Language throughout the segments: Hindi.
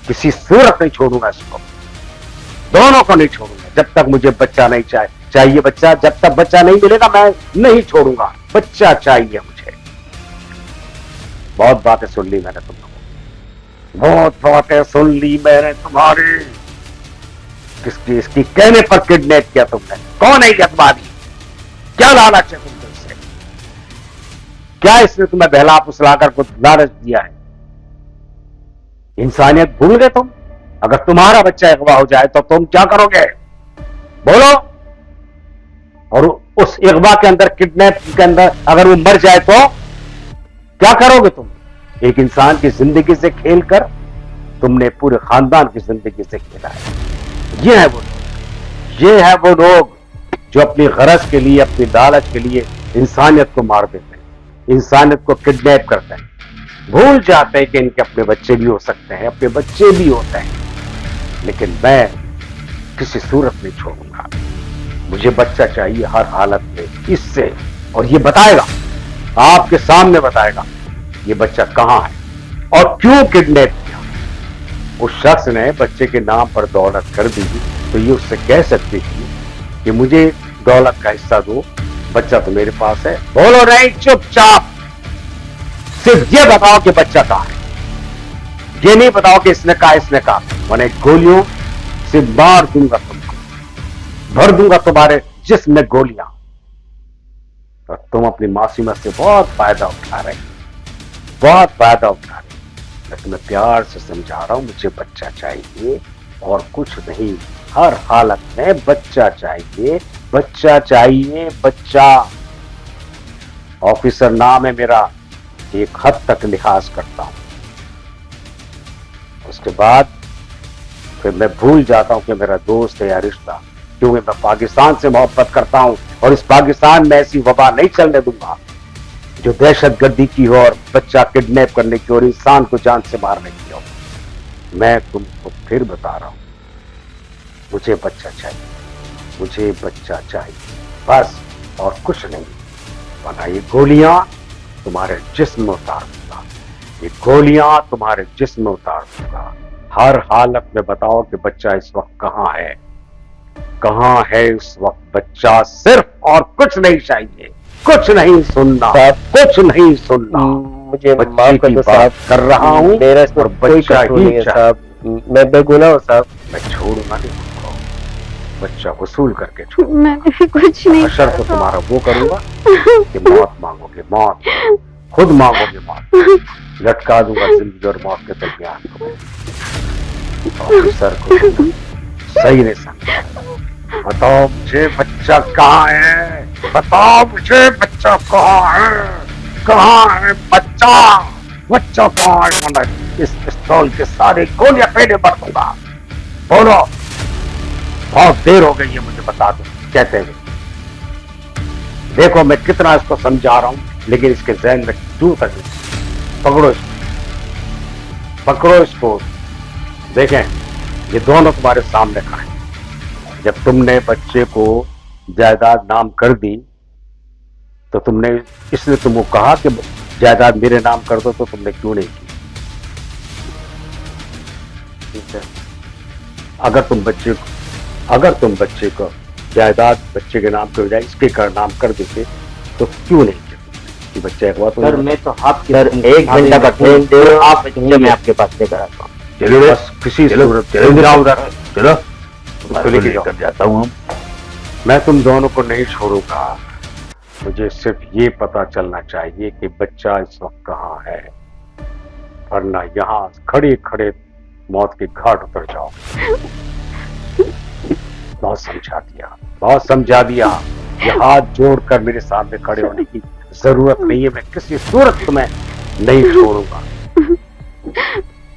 किसी सूरत नहीं छोड़ूंगा इसको, दोनों को नहीं छोड़ूंगा जब तक मुझे बच्चा नहीं चाहिए। बच्चा जब तक बच्चा नहीं मिलेगा मैं नहीं छोड़ूंगा, बच्चा चाहिए मुझे। बहुत बातें सुन ली मैंने तुम लोगों, बहुत बातें सुन ली मैंने तुम्हारी। किसकी इसकी कहने पर किडनैप किया तुमने? कौन है ये अखबारी? क्या लालच है तुमने इससे? क्या इसने तुम्हें बहला फुसलाकर कुछ लालच दिया है? इंसानियत भूल गए तुम? अगर तुम्हारा बच्चा अगवा हो जाए तो तुम क्या करोगे? बोलो। और उस अगवा के अंदर, किडनैप के अंदर अगर वो मर जाए तो क्या करोगे तुम? एक इंसान की जिंदगी से खेलकर तुमने पूरे खानदान की जिंदगी से खेला है। ये है वो लोग, ये है वो लोग जो अपनी गरज के लिए, अपनी लालच के लिए इंसानियत को मार देते हैं, इंसानियत को किडनैप करते हैं। भूल जाते हैं कि इनके अपने बच्चे भी हो सकते हैं, अपने बच्चे भी होते हैं। लेकिन मैं किसी सूरत नहीं छोड़ूंगा, मुझे बच्चा चाहिए हर हालत में इससे। और ये बताएगा, आपके सामने बताएगा ये बच्चा कहां है और क्यों किडनैप किया। उस शख्स ने बच्चे के नाम पर दौलत कर दी तो ये उससे कह सकती थी कि मुझे दौलत का हिस्सा दो, बच्चा तो मेरे पास है। बोलो नहीं, चुपचाप सिर्फ ये बताओ कि बच्चा कहां है। ये नहीं बताओ कि इसने कहा, इसने कहा। मैंने गोलियों से मार दूंगा तुमको, भर दूंगा तुम्हारे जिस्म में गोलियां। और तुम अपनी मासूमियत से बहुत फायदा उठा रहे, बहुत फायदा उठा रहे। मैं तुम्हें प्यार से समझा रहा हूं, मुझे बच्चा चाहिए और कुछ नहीं, हर हालत में बच्चा चाहिए, बच्चा चाहिए, बच्चा। ऑफिसर नाम है मेरा, एक हद तक लिहाज करता हूं, उसके बाद फिर मैं भूल जाता हूं कि मेरा दोस्त है या रिश्ता, क्योंकि मैं पाकिस्तान से मोहब्बत करता हूं और इस पाकिस्तान में ऐसी वबा नहीं चलने दूंगा जो दहशतगर्दी की हो और बच्चा किडनैप करने की और इंसान को जान से मारने की हो। मैं तुमको फिर बता रहा हूं, मुझे बच्चा चाहिए, मुझे बच्चा चाहिए बस, और कुछ नहीं। वरना ये गोलियां तुम्हारे जिस्म में उतार दूंगा, ये गोलियां तुम्हारे जिस्म में उतार दूंगा। हर हालत में बताओ कि बच्चा इस वक्त कहां है, कहां है इस वक्त बच्चा। सिर्फ और कुछ नहीं चाहिए, कुछ नहीं सुनना, कुछ नहीं सुनना। मुझे माफ कर दो साहब, कर रहा हूं, मेरा इसमें और कोई बच्चा कसूर नहीं ही है साहब, मैं बेगुनाह हूं साहब। मैं छोड़ूंगा नहीं तुमको, बच्चा वसूल करके छोड़ूंगा। मैंने भी कुछ नहीं अशर तो तुम्हारा वो करूंगा कि मौत मांगोगे, मौत खुद मांगोगे, मौत लटका दूंगा जिंदगी और मौत के दरमियान को। ऑफिसर को सही नहीं समझा। बताओ मुझे बच्चा कहाँ है, बताओ मुझे बच्चा कहाँ है, कहाँ है बच्चा, बच्चा कहाँ है? मैं इस पिस्तौल के सारे गोलियां पेड़े भर दूंगा। बोलो, बहुत देर हो गई है, मुझे बता दो कहते हुए। देखो मैं कितना इसको समझा रहा हूं, लेकिन इसके जहन में दूर तक नहीं। पकड़ो इसको, पकड़ो इसको। देखें, ये दोनों तुम्हारे सामने खड़े। जब तुमने बच्चे को जायदाद नाम कर दी तो तुमने, इसलिए तुमको कहा कि जायदाद मेरे नाम कर दो, तो तुमने क्यों नहीं की? ठीक है, अगर तुम बच्चे को जायदाद बच्चे के नाम के बजाय इसके नाम कर देते तो क्यों नहीं किया कि बच्चे अगवा? तो सर मैं तो आपकी सर 1 घंटा का ट्रेन दे रहे हो आप, मैं आपके पास लेकर आता हूँ। चलो बस, किसी सूरत चलो उधर, चलो उसको लेके लेकर जाता हूँ। मैं तुम दोनों को नहीं छोड़ूंगा, मुझे सिर्फ ये पता चलना चाहिए कि बच्चा इस वक्त कहाँ है, वरना यहाँ खड़े खड़े मौत के घाट उतर जाओ। बहुत समझा दिया, बहुत समझा दिया। ये हाथ जोड़कर मेरे सामने खड़े होने की जरूरत नहीं है, मैं किसी सूरत तुम्हें नहीं छोड़ूंगा।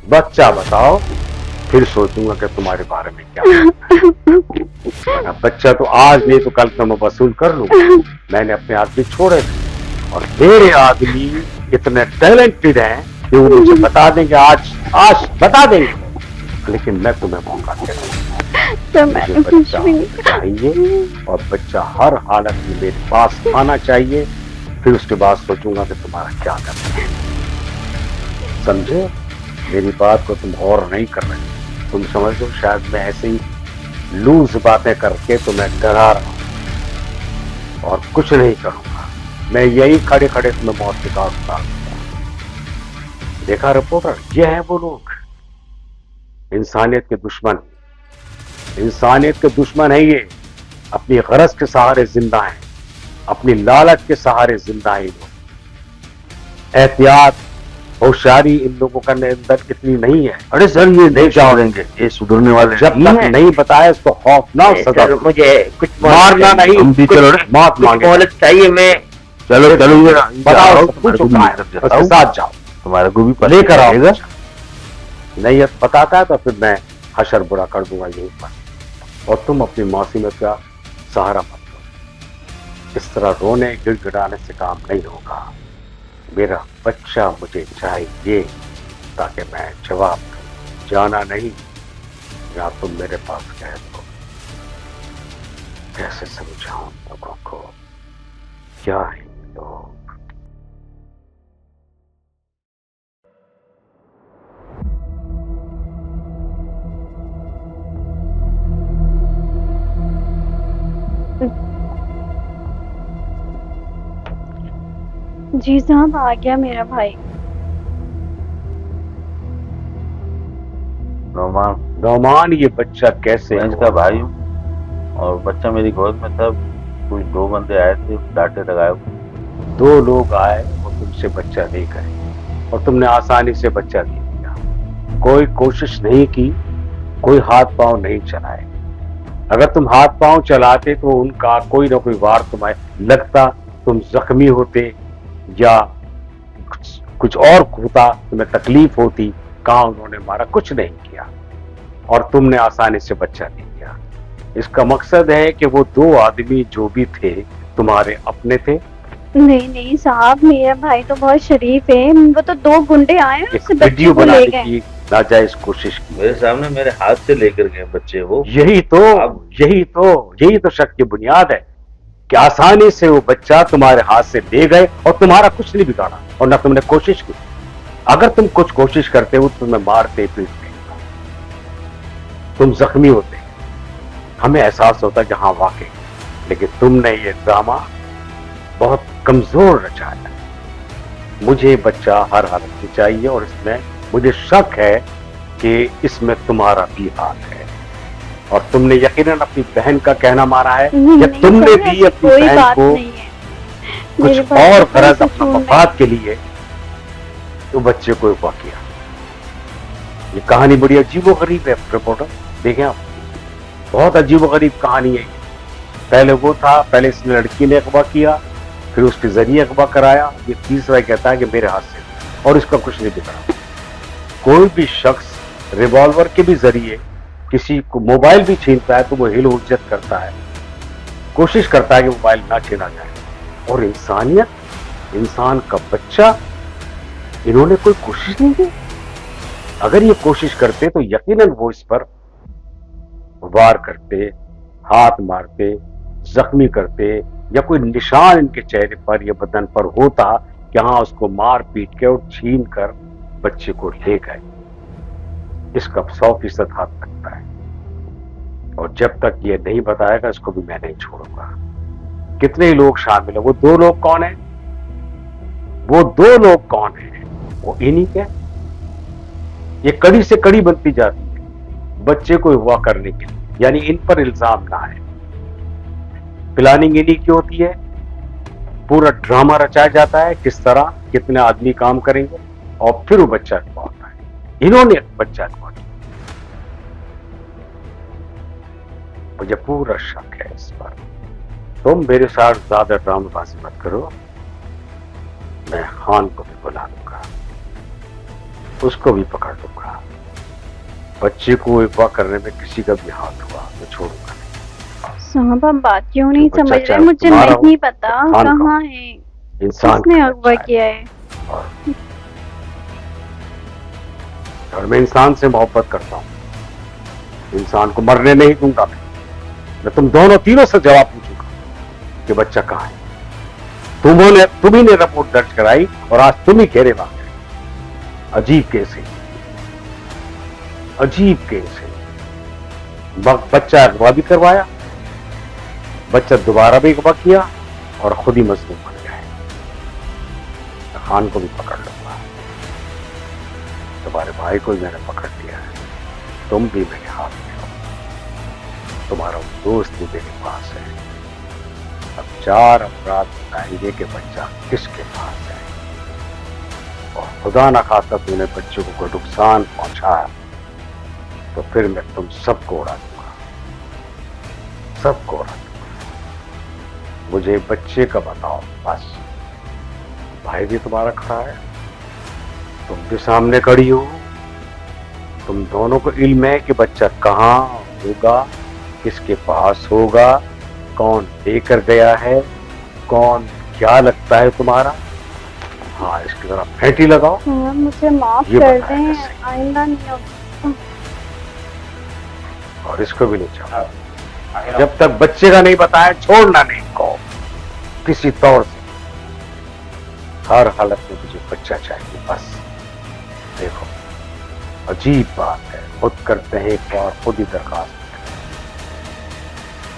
बच्चा बताओ, फिर सोचूंगा कि तुम्हारे बारे में क्या है। बच्चा तो आज नहीं तो कल तो मैं वसूल कर लूंगा। मैंने अपने आदमी छोड़े थे और मेरे आदमी इतने टैलेंटेड हैं कि वो मुझे बता देंगे, आज बता देंगे। लेकिन मैं तुम्हें मौका दे रहा हूं, मुझे बच्चा चाहिए और बच्चा हर हालत में मेरे पास आना चाहिए। फिर उसके बाद सोचूंगा कि तुम्हारा क्या करना है, समझे? मेरी बात को तुम गौर नहीं कर रहे। तुम समझ लो शायद मैं ऐसे ही लूज बातें करके तुम्हें डरा रहा हूं और कुछ नहीं करूंगा। मैं यही खड़े खड़े तुम्हें मौत के घाट उतार दूंगा। देखा रिपोर्टर, ये है वो लोग, इंसानियत के दुश्मन। इंसानियत के दुश्मन है ये। अपनी गरज के सहारे जिंदा है, अपनी लालच के सहारे जिंदा है लोग। एहतियात, होशियारी इन लोगों का अंदर इतनी नहीं है। अरे सर ये नहीं चाहेंगे, ये सुधरने वाले जब नहीं तक है। नहीं बताया इसको खौफनाक सजा सर, दो। मुझे कुछ मारना नहीं, हम भी चलो रे। मौत मांगे। मोहलत चाहिए। मैं चलो चलो बताओ सब कुछ चुका है, उसके साथ जाओ, तुम्हारे को भी लेकर आओ। पड़ेगा। नहीं बताता है तो फिर मैं हशर बुरा कर दूंगा यहीं पर। और तुम अपनी मासूमियत का सहारा मत लो। इस तरह रोने गिड़गिड़ाने से काम नहीं होगा। मेरा बच्चा मुझे चाहिए ताकि मैं जवाब दूं। जाना नहीं, या तुम मेरे पास कह दो। कैसे समझाऊं लोगों को, क्या है ये लोग। जी साहब, आ गया मेरा भाई। नौमान, ये बच्चा कैसे मैं इसका भाई हूँ और बच्चा मेरी गोद में था। कुछ 2 बंदे आए थे, डांटे लगाए हुए। 2 लोग आए और तुमसे बच्चा ले गए और तुमने आसानी से बच्चा दे दिया। कोई कोशिश नहीं की, कोई हाथ पांव नहीं चलाए। अगर तुम हाथ पांव चलाते तो उनका कोई ना कोई वार तुम्हें लगता, तुम जख्मी होते या कुछ और होता, तुम्हें तकलीफ होती। कहां उन्होंने मारा, कुछ नहीं किया और तुमने आसानी से बच्चा दे दिया। इसका मकसद है कि वो 2 आदमी जो भी थे तुम्हारे अपने थे। नहीं नहीं साहब, मेरा भाई तो बहुत शरीफ है। वो तो 2 गुंडे आए और एक उस बच्चे वीडियो को ले बनाने गए। की नाजायज कोशिश की। मेरे सामने मेरे हाथ से लेकर गए बच्चे वो। यही तो शक की बुनियाद है कि आसानी से वो बच्चा तुम्हारे हाथ से ले गए और तुम्हारा कुछ नहीं बिगाड़ा और ना तुमने कोशिश की। अगर तुम कुछ कोशिश करते हो तुम्हें मारते पीटते, तुम जख्मी होते, हमें एहसास होता कि हाँ वाकई। लेकिन तुमने ये ड्रामा बहुत कमजोर रचाया। मुझे बच्चा हर हालत में चाहिए और इसमें मुझे शक है कि इसमें तुम्हारा भी हाथ है। और तुमने यकीनन अपनी बहन का कहना मारा है या तुमने सर, भी ऐसी अपनी कोई बहन बात को नहीं है। मेरे कुछ भाई और को कोई गरज अपना कसूर नहीं। मफाद के लिए तो बच्चे को अगवा किया। ये कहानी बड़ी अजीबो गरीब है रिपोर्टर, देखें आप, बहुत अजीबो गरीब कहानी है। पहले वो था, पहले इसने लड़की ने अगवा किया, फिर उसके जरिए अगवा कराया। ये तीसरा कहता है कि मेरे हाथ से, और इसका कुछ नहीं बिगड़ा। कोई भी शख्स रिवॉल्वर के भी जरिए किसी को मोबाइल भी छीनता है तो वो हिल हुज्जत करता है, कोशिश करता है कि मोबाइल ना छीना जाए। और इंसानियत, इंसान का बच्चा, इन्होंने कोई कोशिश नहीं की। अगर ये कोशिश करते तो यकीनन वो इस पर वार करते, हाथ मारते, जख्मी करते, या कोई निशान इनके चेहरे पर या बदन पर होता कि हाँ उसको मार पीट के और छीन कर बच्चे को ले गए। इसका 100% हाथ लगता है और जब तक ये नहीं बताएगा इसको भी मैं नहीं छोड़ूंगा। कितने ही लोग शामिल है। वो 2 लोग कौन है? वो 2 लोग कौन है? वो इन्हीं के। ये कड़ी से कड़ी बनती जाती है बच्चे को अगवा करने के लिए, यानी इन पर इल्जाम ना है। प्लानिंग इन्हीं की होती है, पूरा ड्रामा रचाया जाता है किस तरह कितने आदमी काम करेंगे और फिर वो बच्चा अगवा होता है। इन्होंने बच्चा अगवा किया। मुझे पूरा शक है इस पर। तुम मेरे साथ ज्यादा ड्रामेबाजी मत करो। मैं खान को भी बुला लूंगा, उसको भी पकड़ लूंगा। बच्चे को अगवा करने में किसी का भी हाथ हुआ तो छोड़ूंगा नहीं। साहब, आप बात क्यों नहीं तो बच्चा समझ रहे? चाहे मुझे तुम्हारा नहीं हो, पता खान का कहाँ है, इंसान किसने का अगवा बच्चा किया है। और मैं इंसान से मोहब्बत करता हूं, इंसान को मरने नहीं दूंगा। मैं तुम दोनों तीनों से जवाब पूछूंगा कि बच्चा कहाँ है। तुम्ही ने रिपोर्ट दर्ज कराई और आज तुम ही घेरे वाले। अजीब केस है। अजीब केस है। बच्चा अगवा भी करवाया, बच्चा दोबारा भी अगवा किया और खुद ही मजलूम बन गया है। खान को भी पकड़ लूंगा, तुम्हारे भाई को भी मैंने पकड़ लिया है, तुम भी मेरे हाथ में हो, तुम्हारा दोस्त भी मेरे पास है। अब 4 अपराध बताएंगे कि बच्चा किसके पास है, और खुदा न खासा तूने बच्चों को कोई नुकसान पहुंचाया तो फिर मैं तुम सबको उड़ा दूंगा, सबको उड़ा दूंगा। मुझे बच्चे का बताओ बस। भाई भी तुम्हारा खड़ा है, तुम भी सामने खड़ी हो, तुम दोनों को इल्म है कि बच्चा कहाँ होगा, किसके पास होगा, कौन लेकर गया है, कौन क्या लगता है तुम्हारा। हाँ, इसकी तरह फेंटी लगाओ। मुझे माफ ये कर बताया दें, कैसे? आइंदा नहीं होगा। और इसको भी नहीं चाहो। जब तक बच्चे का नहीं बताया छोड़ना नहीं को किसी तौर से। हर हालत में मुझे बच्चा चाहिए बस। देखो, अजीब बात है, खुद करते हैं एक बार, खुद ही दरखास्त करते हैं,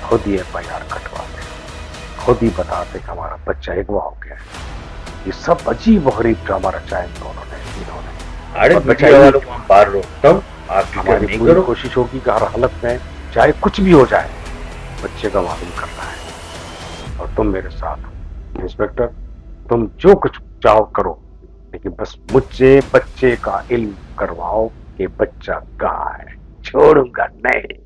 खुद ही FIR कटवाते हैं, खुद ही बताते कि हमारा बच्चा अगवा हो गया है। ये सब अजीब और गरीब ड्रामा रचा है इन्होंने। अरे और मीडिया बचाइए। वालों को हम बाहर रोकता हूँ, आप फिक्र हमारी नहीं पूरी करो। कोशिश होगी कि हर हालत में चाहे कुछ भी हो जाए बच्चे का मालूम करना है। और तुम मेरे साथ हो इंस्पेक्टर, तुम जो कुछ चाहो करो, लेकिन बस मुझसे बच्चे का इल्म करवाओ कि बच्चा कहाँ है। छोड़ूंगा नहीं।